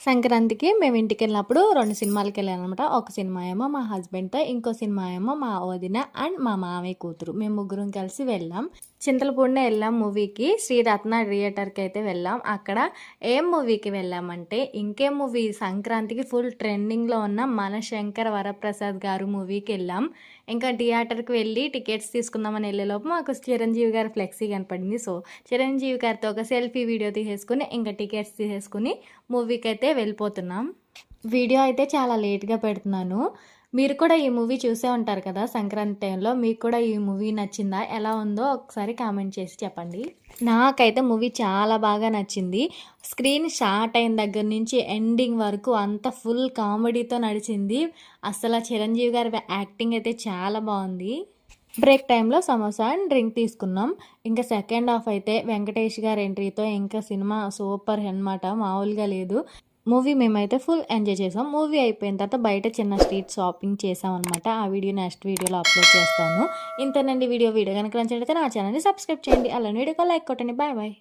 సంక్రాంతికి మేము ఇంటికెళ్ళినప్పుడు 2 సినిమాలకెళ్ళాననమాట. ఒక సినిమా ఏమో మా హస్బెండ్‌తో, ఇంకో సినిమా ఏమో మా వదిన అండ్ మా మామయ్య కూతురు. మేము ముగ్గురం కలిసి వెళ్ళాం. చింతలపూడినే వెళ్ళాం మూవీకి. శ్రీ రత్న థియేటర్‌కైతే వెళ్ళాం. అక్కడ ఏం మూవీకి వెళ్ళామంటే, ఇంకేం మూవీ సంక్రాంతికి ఫుల్ ట్రెండింగ్‌లో ఉన్న మన శంకర్ వరప్రసాద్ గారు మూవీకెళ్ళాం. ఇంకా థియేటర్‌కి వెళ్ళి టికెట్స్ తీసుకుందామని వెళ్ళేలోపు మాకు చిరంజీవి గారి ఫ్లెక్సీ కనపడింది. సో, చిరంజీవి గారితో ఒక సెల్ఫీ వీడియో తీసేసుకొని, ఇంకా టికెట్స్ తీసేసుకొని మూవీకైతే వెళ్ళిపోతున్నాం. వీడియో అయితే చాలా లేట్‌గా పెడుతున్నాను. మీరు కూడా ఈ మూవీ చూసే ఉంటారు కదా! సంక్రాంతి టైంలో. మీకు కూడా ఈ మూవీ నచ్చిందా? ఎలా ఉందో ఒకసారి కామెంట్ చేసి చెప్పండి. నాకైతే మూవీ చాలా బాగా నచ్చింది. స్క్రీన్ స్టార్ట్ అయిన దగ్గర నుంచి ఎండింగ్ వరకు అంతా ఫుల్ కామెడీతో నడిచింది. అసల చిరంజీవి గారి యాక్టింగ్ అయితే చాలా బావుంది. బ్రేక్ టైంలో సమోసా అండ్ డ్రింక్ తీసుకున్నాం. ఇంకా సెకండ్ హాఫ్ అయితే వెంకటేష్ గారి ఎంట్రీతో ఇంకా సినిమా సూపర్ అనమాట. మామూలుగా లేదు. మూవీ మేమైతే ఫుల్ ఎంజాయ్ చేసాం. మూవీ అయిపోయిన తర్వాత బయట చిన్న స్ట్రీట్ షాపింగ్ చేసామన్నమాట. ఆ వీడియో నెక్స్ట్ వీడియోలో అప్లోడ్ చేస్తాను. ఇంతేనండి వీడియో కనుక నచ్చినట్లయితే నా ఛానల్ని సబ్స్క్రైబ్ చేయండి. అలానే వీడియోకి లైక్ కొట్టండి. Bye bye.